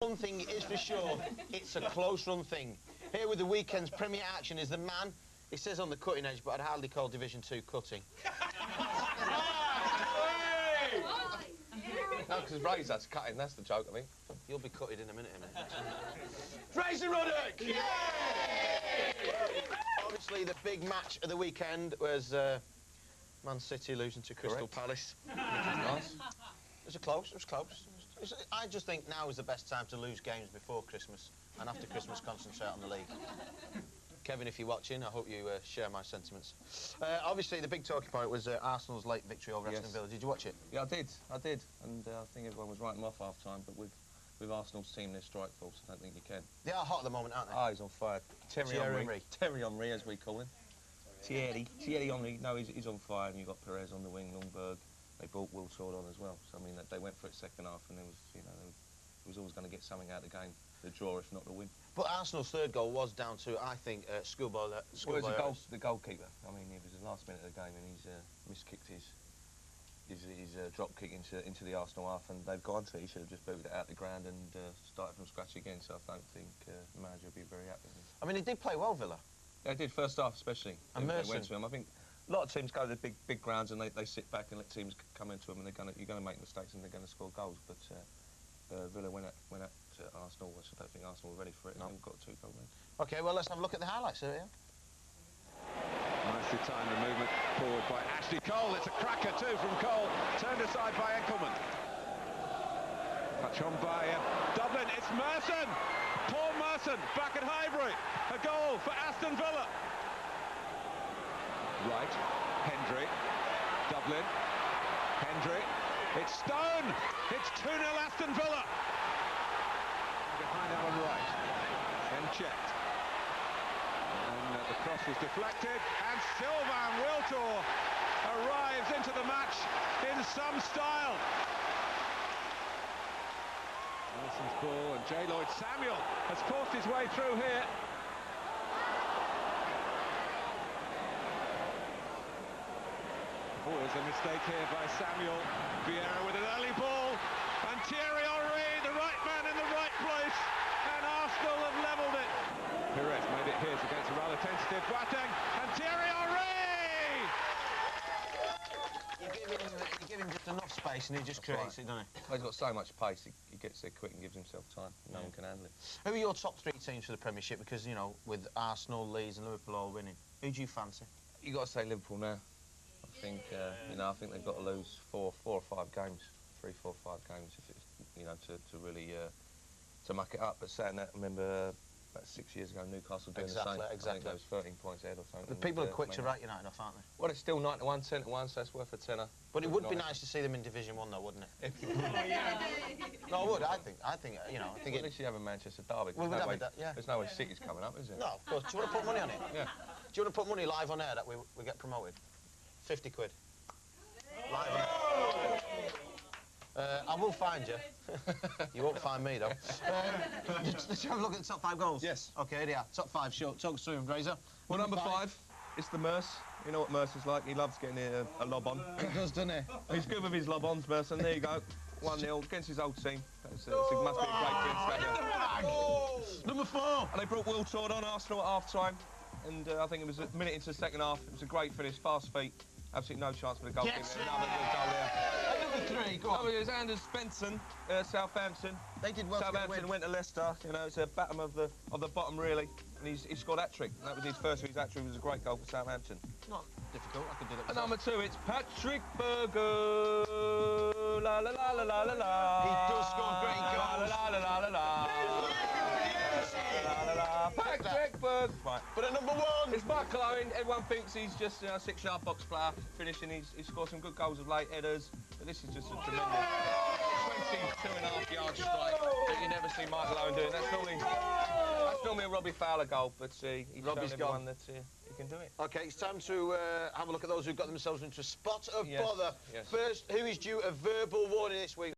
One thing is for sure, it's a close-run thing. Here with the weekend's premier action is the man, it says on the cutting edge, but I'd hardly call Division 2 cutting. No, because Ray's that's cutting, that's the joke, I mean. You'll be cutted in a minute, mate. Fraser Ruddock! Yay! Obviously, the big match of the weekend was Man City losing to Crystal Palace. Nice. It was close, it was close. I just think now is the best time to lose games before Christmas, and after Christmas concentrate on the league. Kevin, if you're watching, I hope you share my sentiments. Obviously, the big talking point was Arsenal's late victory over Aston Villa. Did you watch it? Yeah, I did. And I think everyone was writing them off half-time, but with Arsenal's team, their strike force, I don't think you can. They are hot at the moment, aren't they? Oh, he's on fire. Thierry Henry, as we call him. Thierry Henry, no, he's on fire, and you've got Perez on the wing, Lundberg. They brought wiltord on as well, so I mean, they went for it second half, and there was, you know, it was always going to get something out of the game, the draw, if not the win. But Arsenal's third goal was down to, I think, schoolboy. Well, the goalkeeper. I mean, it was the last minute of the game, and he's miskicked his drop kick into the Arsenal half, and they've gone to it. He should have just booted it out the ground and started from scratch again. So I don't think the manager will be very happy with him. I mean, he did play well, Villa. They did first half, especially. And they Merson. went to him. I think a lot of teams go to the big grounds and they sit back and let teams come into them, and you're going to make mistakes and they're going to score goals. But Villa went at Arsenal, which I don't think Arsenal were ready for it. No. And got 2 goals. OK, well, let's have a look at the highlights here. Nicely timed the movement forward by Ashley Cole. It's a cracker too from Cole. Turned aside by Enkelman. Touch on by Dublin. It's Merson. Paul Merson back at Highbury. A goal for Aston Villa. Right. Hendry. Dublin. Hendry. It's Stone. It's 2-0 Aston Villa. Behind Owen right. Then checked. And the cross was deflected. And Sylvain Wiltord arrives into the match in some style. Wilson's ball, and J. Lloyd Samuel has forced his way through here. Oh, there's a mistake here by Samuel. Vieira with an early ball, and Thierry Henry, the right man in the right place, and Arsenal have levelled it. Perez made it his against a rather tentative Boateng, and Thierry Henry! You give him just enough space and he just creates it, doesn't he? Well, he's got so much pace, he gets there quick and gives himself time. No one can handle it. Who are your top 3 teams for the Premiership? Because, you know, with Arsenal, Leeds and Liverpool all winning, who do you fancy? You've got to say Liverpool now. I think, you know, I think they've got to lose 4 or 5 games, 3, 4, 5 games, if it's, you know, to really to muck it up. But saying that, I remember about 6 years ago, Newcastle doing the same. Exactly. I think those 13 points ahead or something. The people are quick to write United off, aren't they? Well, it's still 91, 10-1, so it's worth a tenner. But it would be nice to see them in Division 1, though, wouldn't it? No, it would. I think, you know, I think well, at least you have a Manchester derby. Well, yeah. There's no way City's coming up, is there? No, of course. Do you want to put money on it? Yeah. Do you want to put money live on air that we get promoted? 50 quid. Live on air. I will find you. You won't find me, though. Let's have a look at the top 5 goals. Yes. OK, here they are. Top 5, sure. Talk us through them, Fraser. Well, number 5 is the Merce. You know what Mercer's like. He loves getting a lob on. He does, doesn't he? He's good with his lob-ons, Merson. There you go. 1-0 against his old team. It must be a great game. Number 4. And they brought Wiltord on Arsenal at half-time. And I think it was a minute into the second half. It was a great finish, fast feet. Absolutely no chance for the goalkeeper. Another good goal there. Number 3, go on. It was Svensson, Southampton. They did well. Southampton went to Leicester. You know, it's a bottom of the bottom really. And he scored hat-trick. That was his first of his hat-trick. It was a great goal for Southampton. Not difficult. I could do that. And number 2, it's Patrik Berger. La la la la la la la. He does score great goals. La la la la la la. Patrik Berger. Right. But at number 1, it's Mcclean. Everyone thinks he's just a 6-yard box player, finishing. He's scored some good goals of late, headers. But this is just a tremendous 22.5-yard strike that you never see Mcclean doing. That's normally a Robbie Fowler goal, but he's shown everyone that he can do it. OK, it's time to have a look at those who got themselves into a spot of bother. Yes. First, who is due a verbal warning this week?